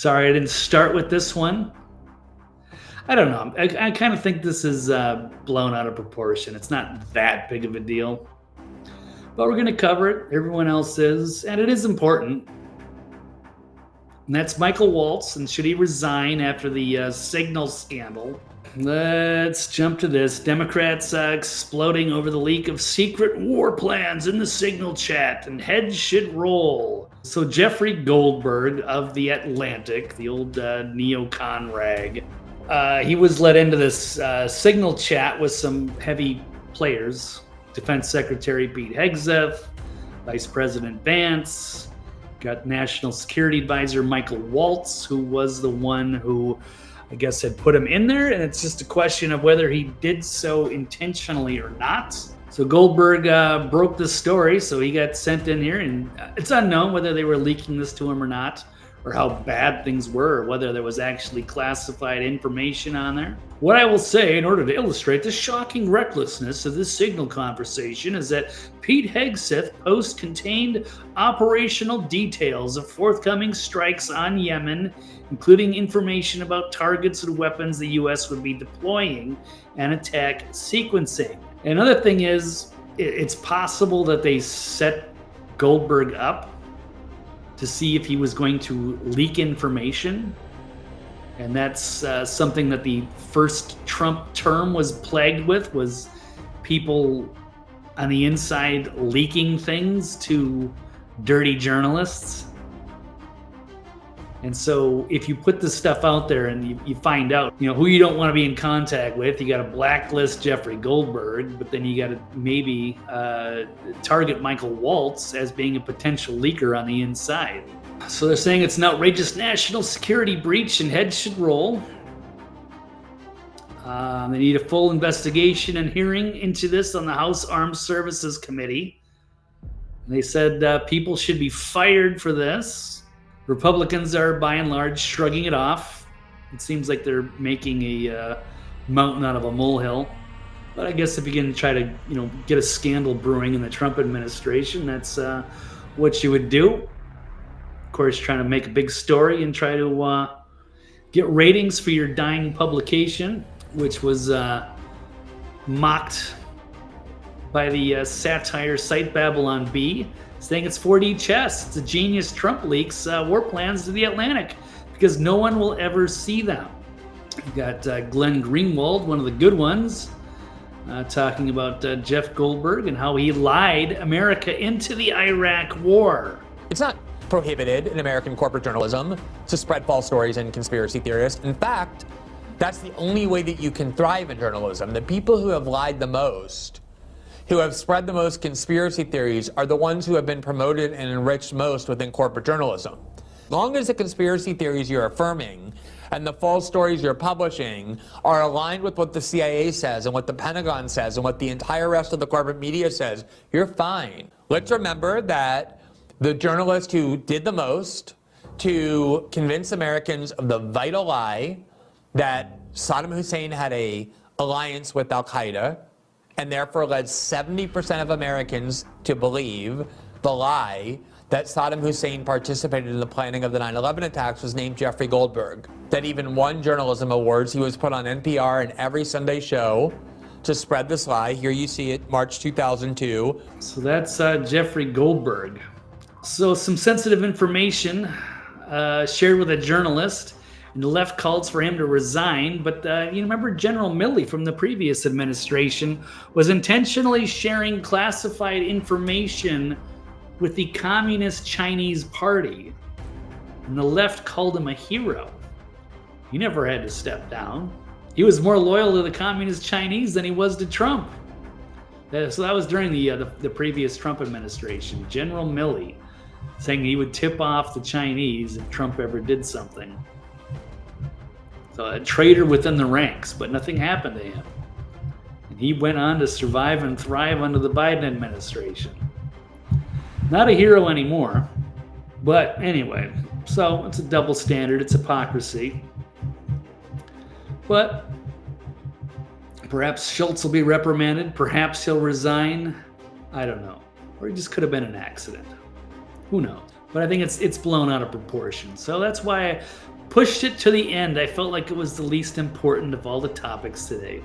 Sorry I didn't start with this one. I don't know. I kind of think this is blown out of proportion. It's not that big of a deal. But we're going to cover it. Everyone else is. And it is important. And that's Michael Waltz. And should he resign after the Signal scandal? Let's jump to this. Democrats exploding over the leak of secret war plans in the Signal chat, and heads should roll. So Jeffrey Goldberg of The Atlantic, the old neocon rag, he was let into this Signal chat with some heavy players. Defense Secretary Pete Hegseth, Vice President Vance, got National Security Advisor Michael Waltz, who was the one who I guess had put him in there, and it's just a question of whether he did so intentionally or not. So Goldberg broke the story, so he got sent in here, and it's unknown whether they were leaking this to him or not, or how bad things were, or whether there was actually classified information on there. What I will say in order to illustrate the shocking recklessness of this Signal conversation is that Pete Hegseth post contained operational details of forthcoming strikes on Yemen, including information about targets and weapons the U.S. would be deploying and attack sequencing. Another thing is, it's possible that they set Goldberg up to see if he was going to leak information. And that's something that the first Trump term was plagued with, was people on the inside leaking things to dirty journalists. And so if you put this stuff out there and you find out, who you don't want to be in contact with, you got to blacklist Jeffrey Goldberg, but then you got to maybe target Michael Waltz as being a potential leaker on the inside. So they're saying it's an outrageous national security breach and heads should roll. They need a full investigation and hearing into this on the House Armed Services Committee. They said people should be fired for this. Republicans are, by and large, shrugging it off. It seems like they're making a mountain out of a molehill. But I guess if you can try to, get a scandal brewing in the Trump administration, that's what you would do. Of course, trying to make a big story and try to get ratings for your dying publication, which was mocked by the satire site Babylon Bee, saying it's 4D chess. It's a genius. Trump leaks war plans to The Atlantic because no one will ever see them. You got Glenn Greenwald, one of the good ones, talking about Jeff Goldberg and how he lied America into the Iraq war. It's not prohibited in American corporate journalism to spread false stories and conspiracy theorists. In fact, that's the only way that you can thrive in journalism. The people who have lied the most, who have spread the most conspiracy theories, are the ones who have been promoted and enriched most within corporate journalism. As long as the conspiracy theories you're affirming and the false stories you're publishing are aligned with what the CIA says and what the Pentagon says and what the entire rest of the corporate media says, you're fine. Let's remember that the journalist who did the most to convince Americans of the vital lie that Saddam Hussein had an alliance with Al-Qaeda, and therefore led 70% of Americans to believe the lie that Saddam Hussein participated in the planning of the 9/11 attacks, was named Jeffrey Goldberg. That even won journalism awards. He was put on NPR and every Sunday show to spread this lie. Here you see it, March 2002. So that's Jeffrey Goldberg. So some sensitive information shared with a journalist. And the left calls for him to resign, but you remember General Milley from the previous administration was intentionally sharing classified information with the Communist Chinese Party. And the left called him a hero. He never had to step down. He was more loyal to the Communist Chinese than he was to Trump. So that was during the previous Trump administration. General Milley saying he would tip off the Chinese if Trump ever did something. So a traitor within the ranks, but nothing happened to him. And he went on to survive and thrive under the Biden administration. Not a hero anymore, but anyway, so it's a double standard, it's hypocrisy. But perhaps Schultz will be reprimanded, perhaps he'll resign, I don't know. Or it just could have been an accident. Who knows? but I think it's blown out of proportion. So that's why I pushed it to the end. I felt like it was the least important of all the topics today.